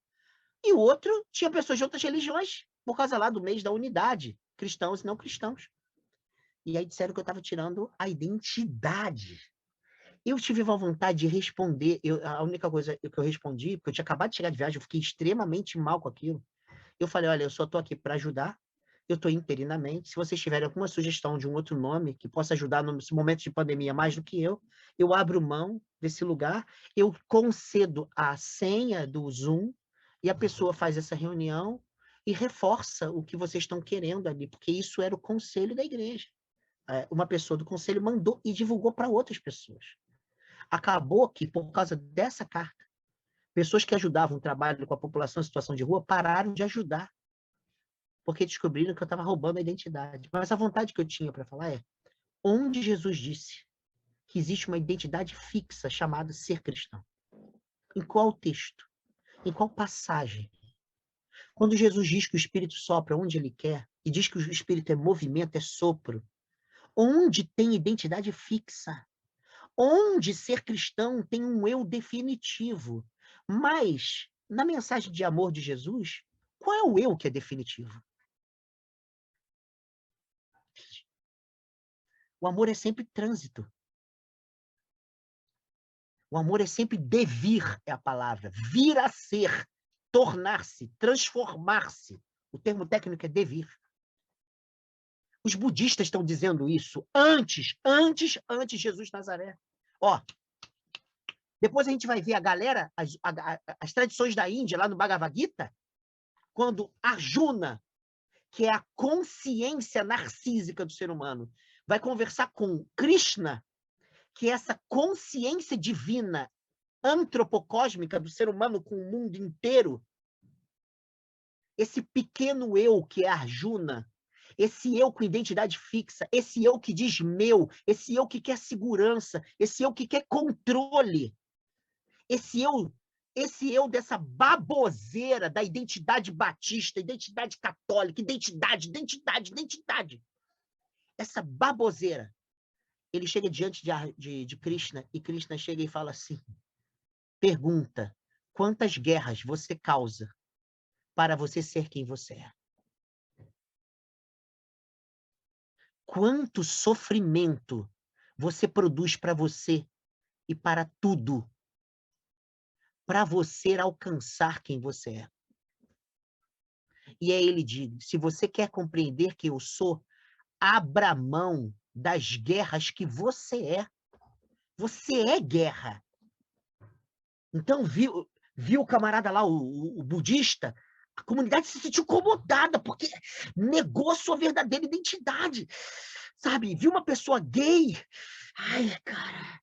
E o outro tinha pessoas de outras religiões, por causa lá do mês da unidade, cristãos e não cristãos. E aí disseram que eu estava tirando a identidade. Eu tive uma vontade de responder, a única coisa que eu respondi, porque eu tinha acabado de chegar de viagem, eu fiquei extremamente mal com aquilo. Eu falei, olha, eu só estou aqui para ajudar, eu estou interinamente, se vocês tiverem alguma sugestão de um outro nome que possa ajudar nesse momento de pandemia mais do que eu abro mão desse lugar, eu concedo a senha do Zoom e a pessoa faz essa reunião e reforça o que vocês estão querendo ali, porque isso era o conselho da igreja. uma pessoa do conselho mandou e divulgou para outras pessoas. Acabou que, por causa dessa carta, pessoas que ajudavam o trabalho com a população em situação de rua pararam de ajudar, porque descobriram que eu estava roubando a identidade. Mas a vontade que eu tinha para falar é, onde Jesus disse que existe uma identidade fixa chamada ser cristão? Em qual texto? Em qual passagem? Quando Jesus diz que o Espírito sopra onde ele quer, e diz que o Espírito é movimento, é sopro, onde tem identidade fixa? Onde ser cristão tem um eu definitivo? Mas, na mensagem de amor de Jesus, qual é o eu que é definitivo? O amor é sempre trânsito. O amor é sempre devir, é a palavra. Vir a ser, tornar-se, transformar-se. O termo técnico é devir. Os budistas estão dizendo isso antes de Jesus de Nazaré. Ó, depois a gente vai ver a galera, as tradições da Índia, lá no Bhagavad Gita, quando Arjuna, que é a consciência narcísica do ser humano, vai conversar com Krishna, que é essa consciência divina, antropocósmica do ser humano com o mundo inteiro, esse pequeno eu que é Arjuna, esse eu com identidade fixa, esse eu que diz meu, esse eu que quer segurança, esse eu que quer controle, esse eu dessa baboseira da identidade batista, identidade católica, identidade. Essa baboseira. Ele chega diante de Krishna e Krishna chega e fala assim, pergunta, quantas guerras você causa para você ser quem você é? Quanto sofrimento você produz para você e para tudo, para você alcançar quem você é? E aí ele diz, se você quer compreender quem eu sou, abra mão das guerras que você é. Você é guerra. Então, viu o camarada lá, o budista, a comunidade se sentiu incomodada, porque negou a sua verdadeira identidade. Sabe? Viu uma pessoa gay. Ai, cara.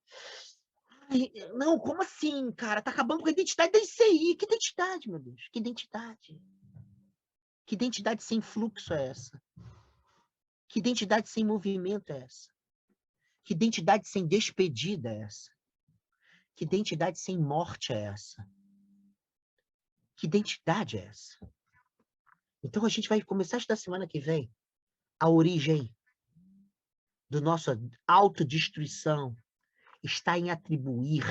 Ai, não, como assim, cara? Tá acabando com a identidade da ICI. Que identidade, meu Deus? Que identidade? Que identidade sem fluxo é essa? Que identidade sem movimento é essa? Que identidade sem despedida é essa? Que identidade sem morte é essa? Que identidade é essa? Então a gente vai começar a estudar semana que vem a origem do nossa autodestruição está em atribuir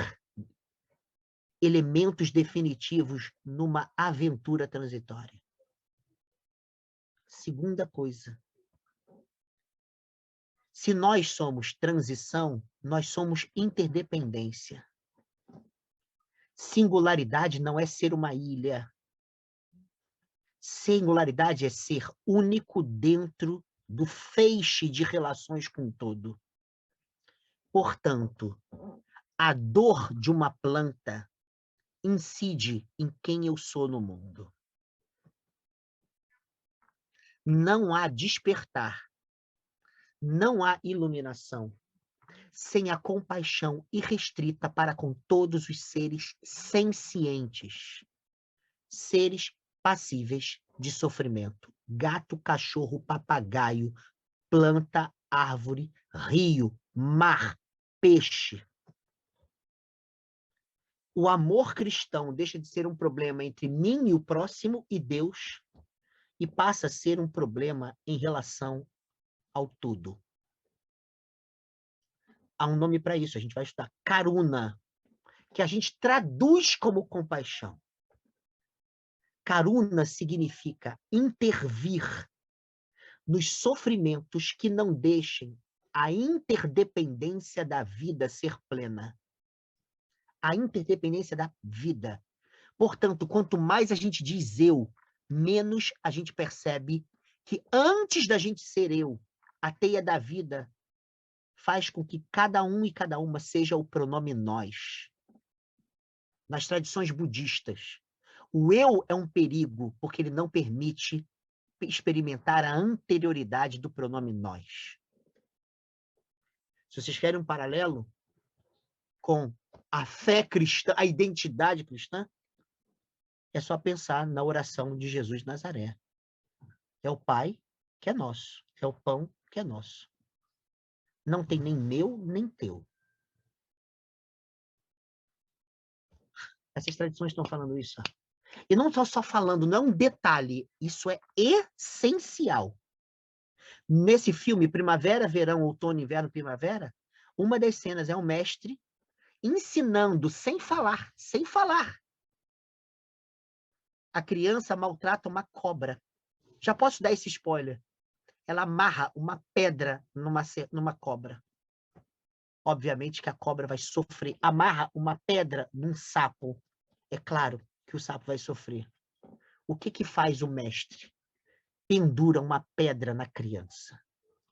elementos definitivos numa aventura transitória. Segunda coisa. Se nós somos transição, nós somos interdependência. Singularidade não é ser uma ilha. Singularidade é ser único dentro do feixe de relações com o todo. Portanto, a dor de uma planta incide em quem eu sou no mundo. Não há despertar, não há iluminação sem a compaixão irrestrita para com todos os seres sencientes, seres passíveis de sofrimento. Gato, cachorro, papagaio, planta, árvore, rio, mar, peixe. O amor cristão deixa de ser um problema entre mim e o próximo e Deus e passa a ser um problema em relação ao tudo. Há um nome para isso, a gente vai estudar Karuna, que a gente traduz como compaixão. Karuna significa intervir nos sofrimentos que não deixem a interdependência da vida ser plena. A interdependência da vida. Portanto, quanto mais a gente diz eu, menos a gente percebe que antes da gente ser eu, a teia da vida faz com que cada um e cada uma seja o pronome nós. Nas tradições budistas, o eu é um perigo porque ele não permite experimentar a anterioridade do pronome nós. Se vocês querem um paralelo com a fé cristã, a identidade cristã, é só pensar na oração de Jesus de Nazaré. É o Pai que é nosso, é o pão que é nosso. Não tem nem meu, nem teu. Essas tradições estão falando isso. E não estou só falando, não é um detalhe, isso é essencial. Nesse filme, Primavera, Verão, Outono, Inverno, Primavera, uma das cenas é o mestre ensinando, sem falar, a criança maltrata uma cobra. Já posso dar esse spoiler. Ela amarra uma pedra numa cobra. Obviamente que a cobra vai sofrer. Amarra uma pedra num sapo. É claro que o sapo vai sofrer. O que faz o mestre? Pendura uma pedra na criança,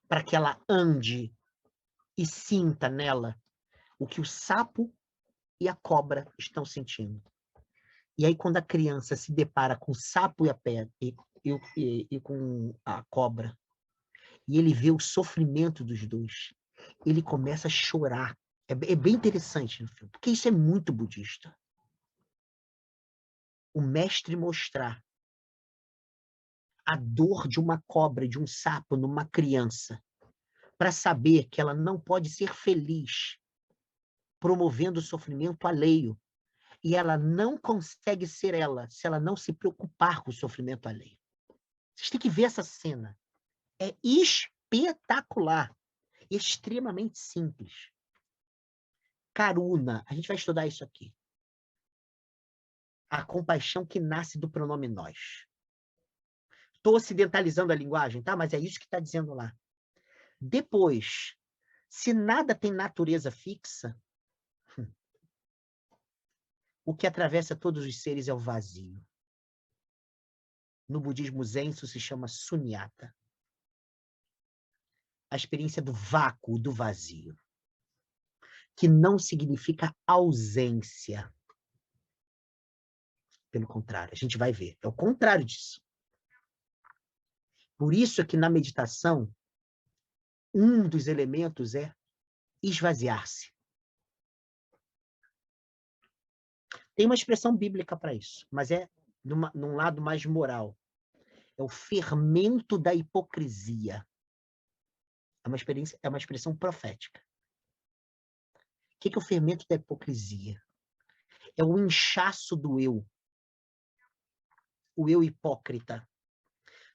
para que ela ande e sinta nela o que o sapo e a cobra estão sentindo. E aí, quando a criança se depara com o sapo e a pedra, e com a cobra, e ele vê o sofrimento dos dois, ele começa a chorar. É bem interessante no filme, porque isso é muito budista. O mestre mostrar a dor de uma cobra, de um sapo numa criança, para saber que ela não pode ser feliz promovendo o sofrimento alheio. E ela não consegue ser ela se ela não se preocupar com o sofrimento alheio. Vocês têm que ver essa cena. É espetacular. Extremamente simples. Karuna. A gente vai estudar isso aqui. A compaixão que nasce do pronome nós. Estou ocidentalizando a linguagem, tá? Mas é isso que está dizendo lá. Depois, se nada tem natureza fixa, o que atravessa todos os seres é o vazio. No budismo zen, isso se chama sunyata. A experiência do vácuo, do vazio. Que não significa ausência. Pelo contrário, a gente vai ver. É o contrário disso. Por isso é que na meditação, um dos elementos é esvaziar-se. Tem uma expressão bíblica para isso, mas é num lado mais moral. É o fermento da hipocrisia. É uma expressão profética. O que é o fermento da hipocrisia? É o inchaço do eu. O eu hipócrita.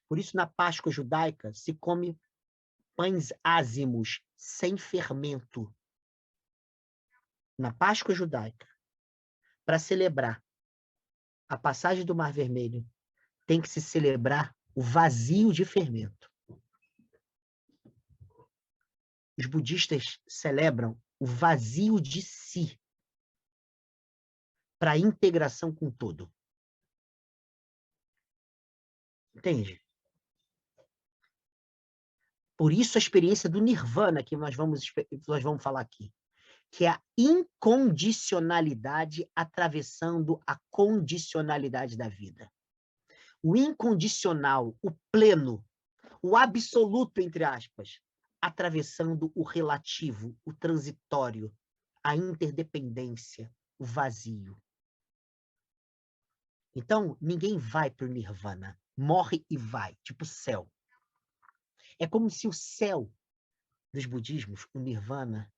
Por isso, na Páscoa judaica, se come pães ázimos, sem fermento. Na Páscoa judaica, para celebrar a passagem do Mar Vermelho, tem que se celebrar o vazio de fermento. Os budistas celebram o vazio de si para a integração com o todo. Entende? Por isso a experiência do nirvana que nós vamos falar aqui, que é a incondicionalidade atravessando a condicionalidade da vida. O incondicional, o pleno, o absoluto, entre aspas, atravessando o relativo, o transitório, a interdependência, o vazio. Então, ninguém vai para o nirvana. Morre e vai, tipo céu. É como se o céu dos budismos, o nirvana,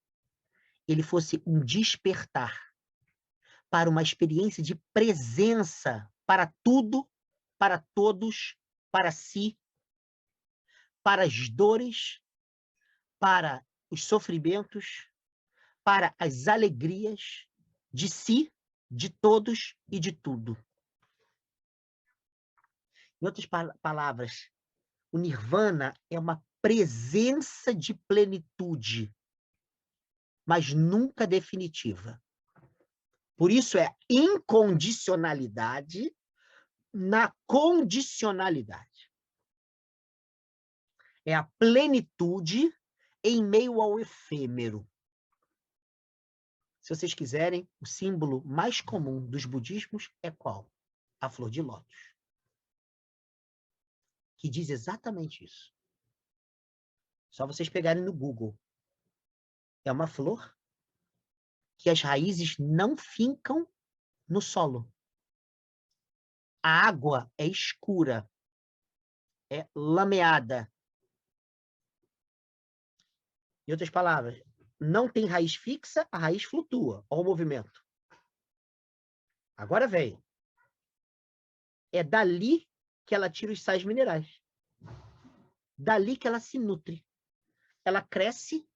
ele fosse um despertar para uma experiência de presença para tudo, para todos, para si, para as dores, para os sofrimentos, para as alegrias de si, de todos e de tudo. Em outras palavras, o nirvana é uma presença de plenitude, mas nunca definitiva. Por isso é incondicionalidade na condicionalidade. É a plenitude em meio ao efêmero. Se vocês quiserem, o símbolo mais comum dos budismos é qual? A flor de lótus. Que diz exatamente isso. Só vocês pegarem no Google. É uma flor que as raízes não fincam no solo. A água é escura, é lameada. Em outras palavras, não tem raiz fixa, a raiz flutua. Olha o movimento. Agora vem. É dali que ela tira os sais minerais. Dali que ela se nutre. Ela cresce,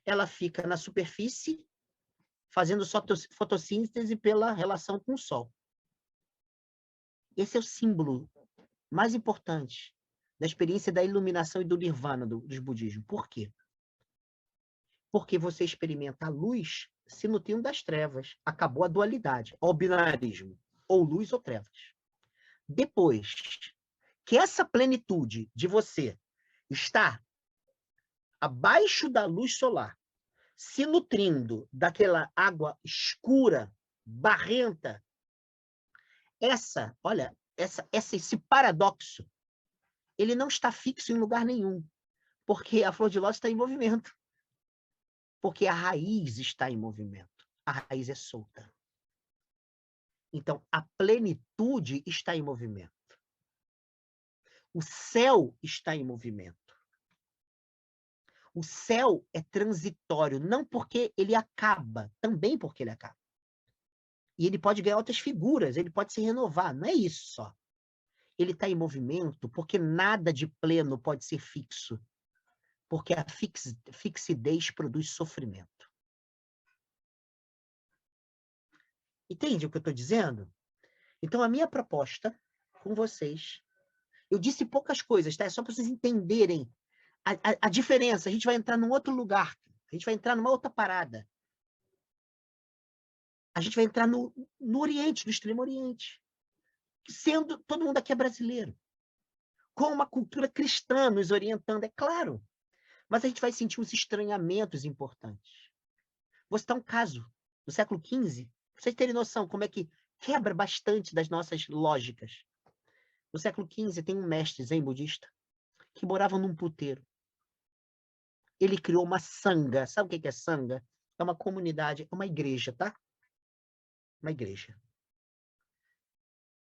ela fica na superfície, fazendo fotossíntese pela relação com o sol. Esse é o símbolo mais importante da experiência da iluminação e do nirvana dos budismo. Por quê? Porque você experimenta a luz se nutrindo das trevas. Acabou a dualidade, o binarismo, ou luz ou trevas. Depois que essa plenitude de você está abaixo da luz solar, se nutrindo daquela água escura, barrenta, esse paradoxo, ele não está fixo em lugar nenhum, porque a flor de lótus está em movimento. Porque a raiz está em movimento. A raiz é solta. Então, a plenitude está em movimento. O céu está em movimento. O céu é transitório, não porque ele acaba, também porque ele acaba. E ele pode ganhar outras figuras, ele pode se renovar, não é isso só. Ele está em movimento porque nada de pleno pode ser fixo. Porque a fixidez produz sofrimento. Entende o que eu estou dizendo? Então, a minha proposta com vocês, eu disse poucas coisas, tá? É só para vocês entenderem a diferença. A gente vai entrar num outro lugar, a gente vai entrar numa outra parada. A gente vai entrar no Oriente, no Extremo Oriente. Sendo, todo mundo aqui é brasileiro. Com uma cultura cristã nos orientando, é claro. Mas a gente vai sentir uns estranhamentos importantes. Vou citar um caso do século XV, para vocês terem noção como é que quebra bastante das nossas lógicas. No século XV, tem um mestre zen budista que morava num puteiro. Ele criou uma sangha. Sabe o que é sangha? É uma comunidade, é uma igreja, tá? Uma igreja.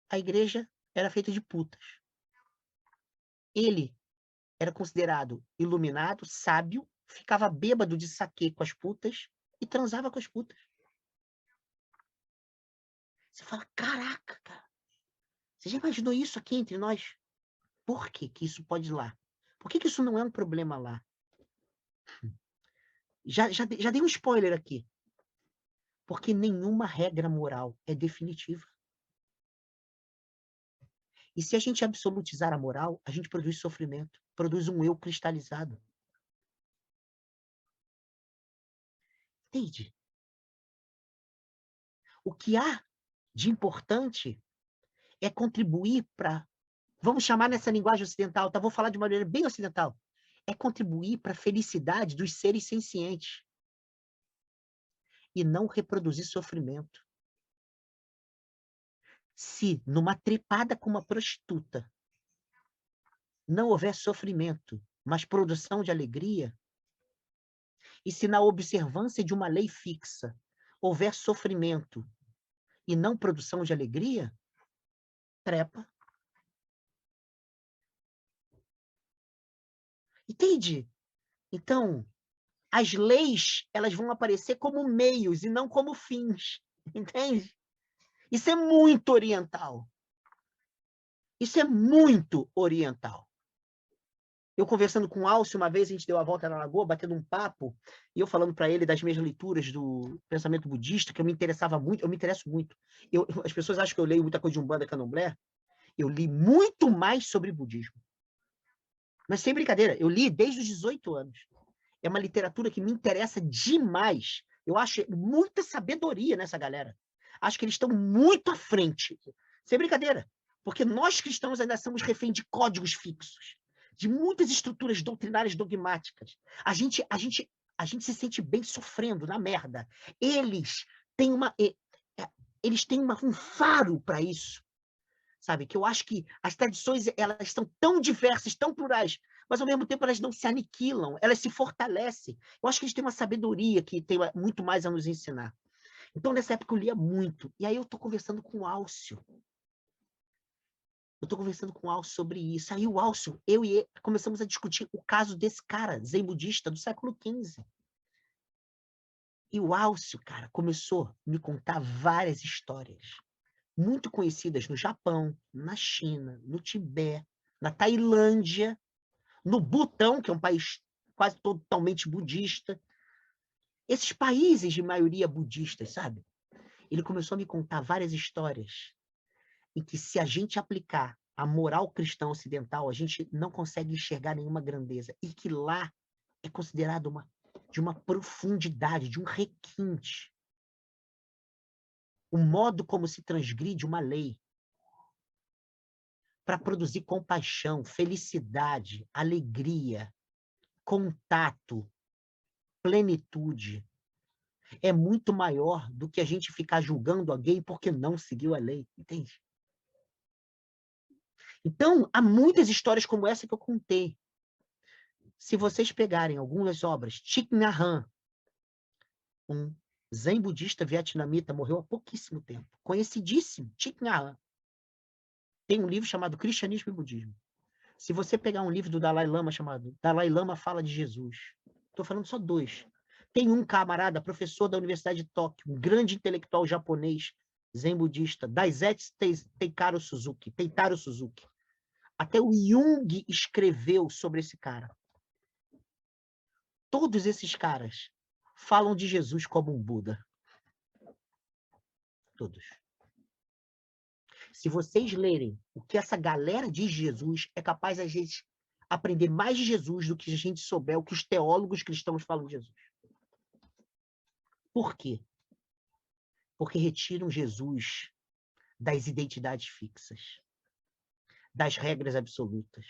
A igreja era feita de putas. Ele era considerado iluminado, sábio, ficava bêbado de saquê com as putas e transava com as putas. Você fala, caraca, cara. Você já imaginou isso aqui entre nós? Por que que isso pode ir lá? Por que que isso não é um problema lá? Já dei um spoiler aqui. Porque nenhuma regra moral é definitiva. E se a gente absolutizar a moral, a gente produz sofrimento, produz um eu cristalizado. Entende? O que há de importante é contribuir para, vamos chamar nessa linguagem ocidental, tá? Vou falar de uma maneira bem ocidental, é contribuir para a felicidade dos seres sencientes e não reproduzir sofrimento. Se numa trepada com uma prostituta não houver sofrimento, mas produção de alegria, e se na observância de uma lei fixa houver sofrimento e não produção de alegria, trepa. Entende? Então, as leis, elas vão aparecer como meios e não como fins. Entende? Isso é muito oriental. Isso é muito oriental. Eu conversando com o Alcio, uma vez a gente deu a volta na lagoa, batendo um papo, e eu falando para ele das minhas leituras do pensamento budista, que eu me interessava muito, eu me interesso muito. As pessoas acham que eu leio muita coisa de Umbanda, Candomblé. Eu li muito mais sobre budismo. Mas sem brincadeira, eu li desde os 18 anos. É uma literatura que me interessa demais. Eu acho muita sabedoria nessa galera. Acho que eles estão muito à frente. Sem brincadeira. Porque nós cristãos ainda somos refém de códigos fixos, de muitas estruturas doutrinárias dogmáticas. A gente se sente bem sofrendo na merda. Eles têm um faro para isso. Sabe? Que eu acho que as tradições elas estão tão diversas, tão plurais, mas ao mesmo tempo elas não se aniquilam, elas se fortalecem. Eu acho que eles têm uma sabedoria que tem muito mais a nos ensinar. Então, nessa época, eu lia muito. E aí eu estou conversando com o Alcio. Eu estou conversando com o Alcio sobre isso. Aí o Alcio, eu e ele, começamos a discutir o caso desse cara, zen budista do século XV. E o Alcio, cara, começou a me contar várias histórias muito conhecidas no Japão, na China, no Tibete, na Tailândia, no Butão, que é um país quase totalmente budista. Esses países de maioria budistas, sabe? Ele começou a me contar várias histórias em que, se a gente aplicar a moral cristã ocidental, a gente não consegue enxergar nenhuma grandeza. E que lá é considerado de uma profundidade, de um requinte. O modo como se transgride uma lei para produzir compaixão, felicidade, alegria, contato, plenitude, é muito maior do que a gente ficar julgando alguém porque não seguiu a lei, entende? Então, há muitas histórias como essa que eu contei. Se vocês pegarem algumas obras, Thich Nhat Hanh, um zen budista vietnamita, morreu há pouquíssimo tempo, conhecidíssimo, Thich Nhat Hanh. Tem um livro chamado Cristianismo e Budismo. Se você pegar um livro do Dalai Lama chamado Dalai Lama Fala de Jesus, estou falando só 2. Tem um camarada, professor da Universidade de Tóquio, um grande intelectual japonês, zen budista, Daisetsu Teitaro Suzuki. Até o Jung escreveu sobre esse cara. Todos esses caras falam de Jesus como um Buda. Todos. Se vocês lerem o que essa galera diz de Jesus, é capaz a gente aprender mais de Jesus do que a gente souber o que os teólogos cristãos falam de Jesus. Por quê? Porque retiram Jesus das identidades fixas, das regras absolutas,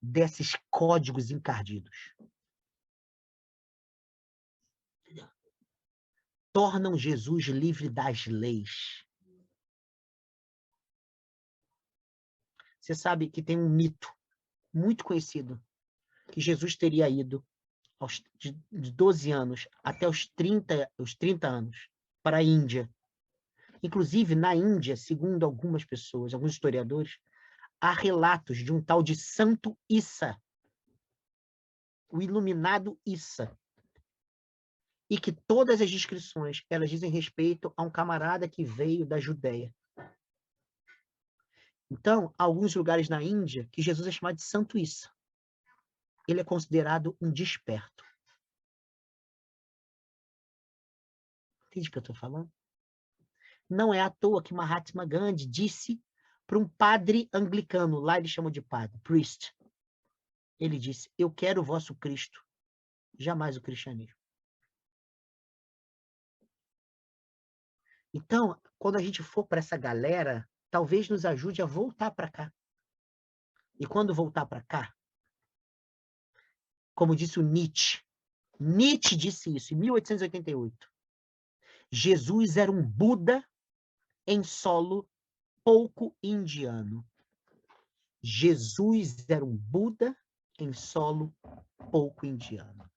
desses códigos encardidos. Tornam Jesus livre das leis. Você sabe que tem um mito muito conhecido, que Jesus teria ido de 12 anos até os 30 anos para a Índia. Inclusive, na Índia, segundo algumas pessoas, alguns historiadores, há relatos de um tal de Santo Issa, o iluminado Issa, e que todas as descrições elas dizem respeito a um camarada que veio da Judéia. Então, há alguns lugares na Índia que Jesus é chamado de Santo Issa. Ele é considerado um desperto. Entende o que eu estou falando? Não é à toa que Mahatma Gandhi disse para um padre anglicano, lá eles chamam de padre, priest. Ele disse, eu quero o vosso Cristo, jamais o cristianismo. Então, quando a gente for para essa galera, talvez nos ajude a voltar para cá. E quando voltar para cá, como disse o Nietzsche, Nietzsche disse isso em 1888, Jesus era um Buda em solo pouco indiano. Jesus era um Buda em solo pouco indiano.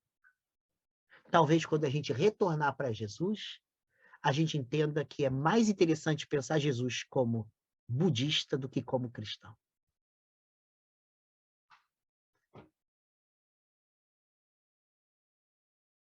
Talvez quando a gente retornar para Jesus, a gente entenda que é mais interessante pensar Jesus como budista do que como cristão.